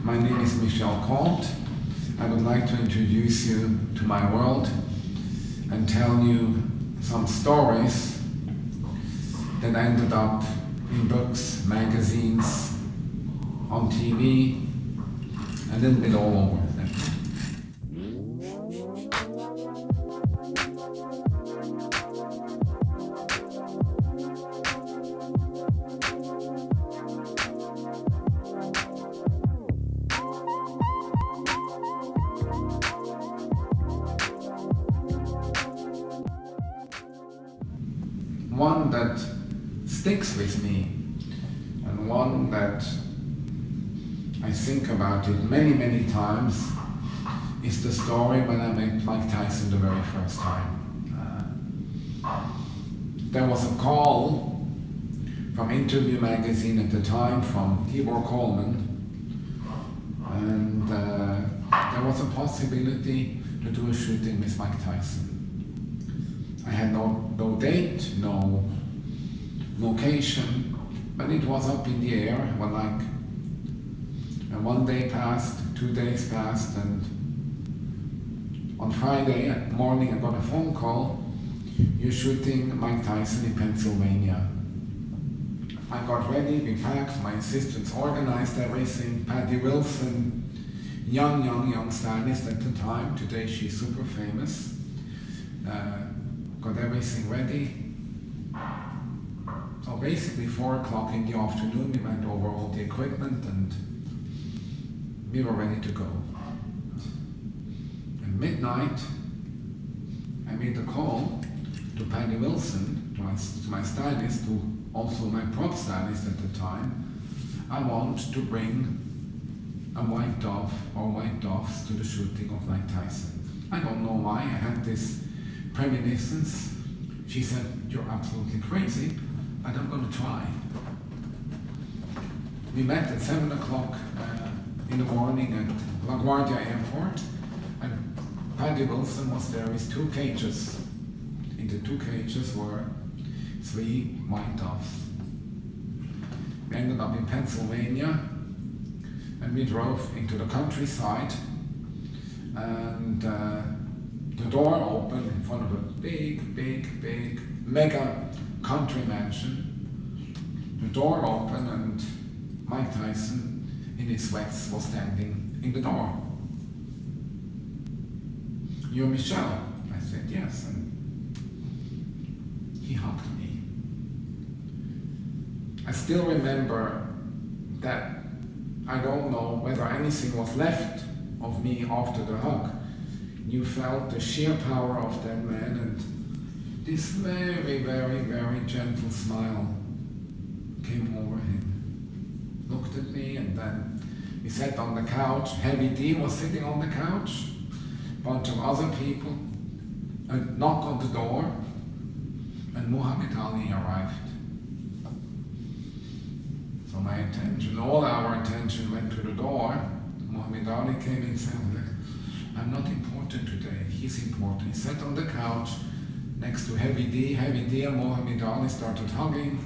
My name is Michel Comte. I would like to introduce you to my world and tell you some stories that ended up in books, magazines, on TV, a little bit all over. One that sticks with me and one that I think about it many times is the story when I met Mike Tyson the very first time. There was a call from Interview magazine at the time from Tibor Kalman, and there was a possibility to do a shooting with Mike Tyson. I had no date, no location, but it was up in the air when and one day passed, 2 days passed, and on Friday morning I got a phone call, you're shooting Mike Tyson in Pennsylvania. I got ready, we packed, my assistants organized everything, Patty Wilson, young stylist at the time, today she's super famous. Got everything ready. So basically 4 o'clock in the afternoon we went over all the equipment and we were ready to go. At midnight I made a call to Patty Wilson, to my stylist, who also my prop stylist at the time. I want to bring a white dove or white doves to the shooting of Mike Tyson. I don't know why, I had this premonitions. She said, you're absolutely crazy, but I'm going to try. We met at 7 o'clock in the morning at LaGuardia Airport, and Patty Wilson was there with 2 cages. In the 2 cages were 3 white doves. We ended up in Pennsylvania, and we drove into the countryside, and the door opened in front of a big, mega country mansion. The door opened and Mike Tyson in his sweats was standing in the door. You're Michel? I said yes, and he hugged me. I still remember that I don't know whether anything was left of me after the hug. You felt the sheer power of that man and this very gentle smile came over him. Looked at me and then we sat on the couch. Heavy D was sitting on the couch. A bunch of other people. A knock on the door and Muhammad Ali arrived. So my attention, all our attention went to the door. Muhammad Ali came in and said, I'm not important today, he's important. He sat on the couch next to Heavy D and Muhammad Ali started hugging,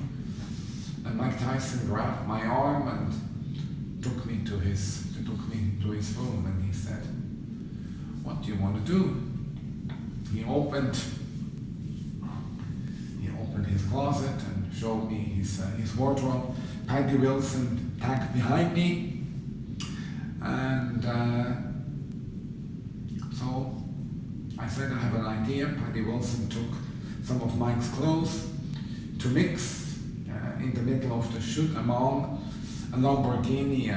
and Mike Tyson grabbed my arm and took me to his room, and he said, what do you want to do? He opened his closet and showed me his wardrobe. Patty Wilson tagged behind me, and so I said I have an idea. Patty Wilson took some of Mike's clothes to mix in the middle of the shoot among a Lamborghini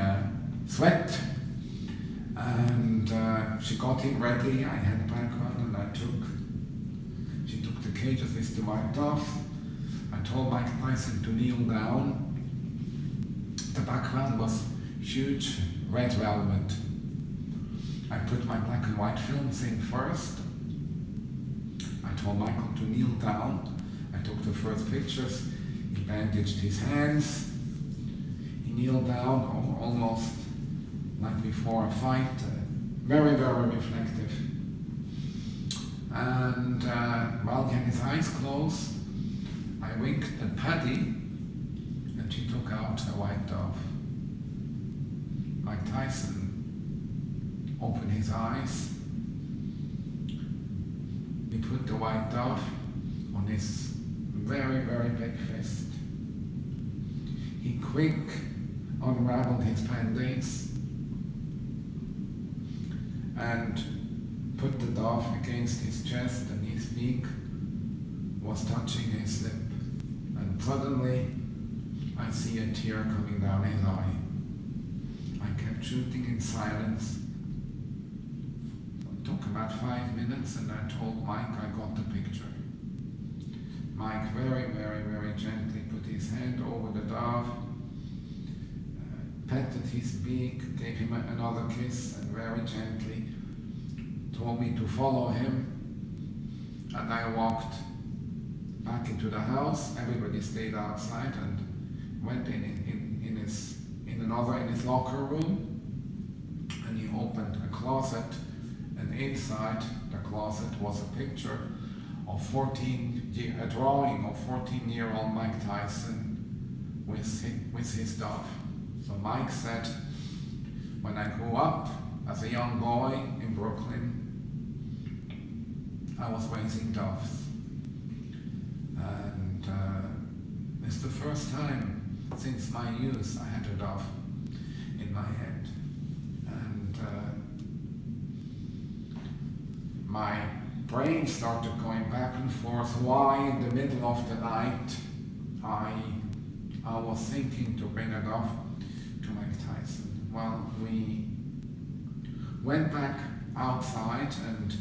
sweat, and she got him ready. I had a background and she took the cages with the white doves. I told Mike Tyson to kneel down. The background was huge red velvet. I put my black and white films in first. I told Michael to kneel down. I took the first pictures. He bandaged his hands. He kneeled down almost like before a fight. Very reflective. And while he had his eyes closed, I winked at Patty and she took out a white dove. Mike Tyson opened his eyes. He put the white dove on his very, very big fist. He quick unraveled his band-aids and put the dove against his chest, and his beak was touching his lip. And suddenly I see a tear coming down his eye. I kept shooting in silence. It took about 5 minutes, and I told Mike I got the picture. Mike very, very, very gently put his hand over the dove, petted his beak, gave him another kiss, and very gently told me to follow him. And I walked back into the house. Everybody stayed outside, and went in his locker room, and he opened a closet, and inside the closet was a picture of a drawing of 14-year-old Mike Tyson with his dove. So Mike said, when I grew up as a young boy in Brooklyn, I was raising doves. And it's the first time since my youth I had a dove in my head. And my brain started going back and forth why in the middle of the night I was thinking to bring a dove to Mike Tyson. Well, we went back outside, and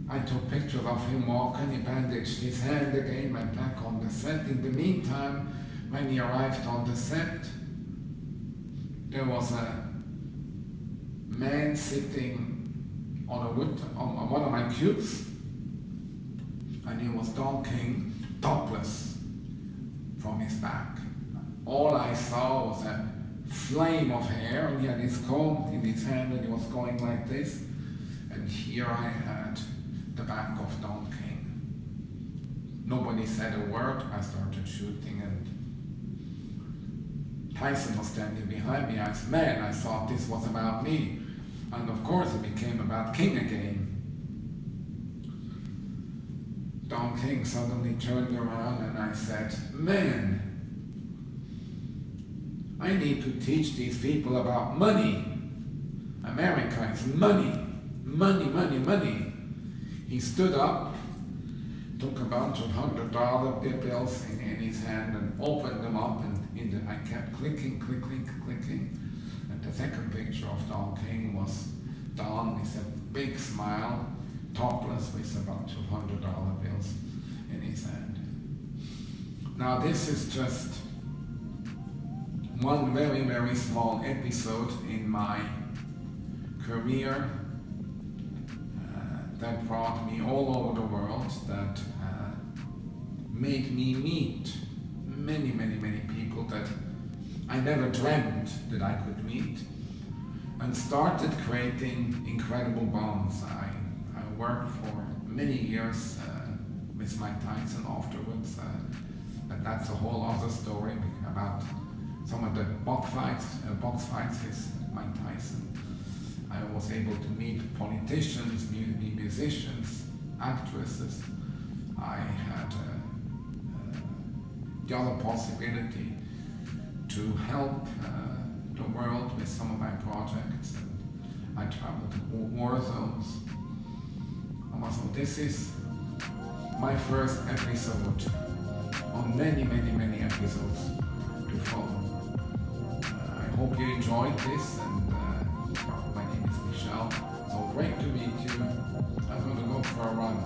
I took pictures of him walking. He bandaged his hand again, went back on the set. In the meantime, when he arrived on the set, there was a man sitting on one of my cubes, and he was talking topless from his back. All I saw was a flame of hair, and he had his comb in his hand, and he was going like this. And here I had the back of Don King. Nobody said a word. I started shooting, and Tyson was standing behind me. I said, man, I thought this was about me. And of course it became about King again. Don King suddenly turned around, and I said, man, I need to teach these people about money. America is money. Money, money, money. He stood up, took a bunch of $100 bills in his hand and opened them up, and I kept clicking. And the second picture of Don King was Don with a big smile, topless, with a bunch of $100 bills in his hand. Now this is just one very, very small episode in my career that brought me all over the world, that made me meet many, many, many people that I never dreamt that I could meet, and started creating incredible bonds. I worked for many years with Mike Tyson afterwards, and that's a whole other story about some of the box fights with Mike Tyson. I was able to meet politicians, musicians, actresses. I had the other possibility to help the world with some of my projects, and I traveled to war zones. So this is my first episode on many, many, many episodes to follow. I hope you enjoyed this, and my name is Michel. So great to meet you. I'm going to go for a run.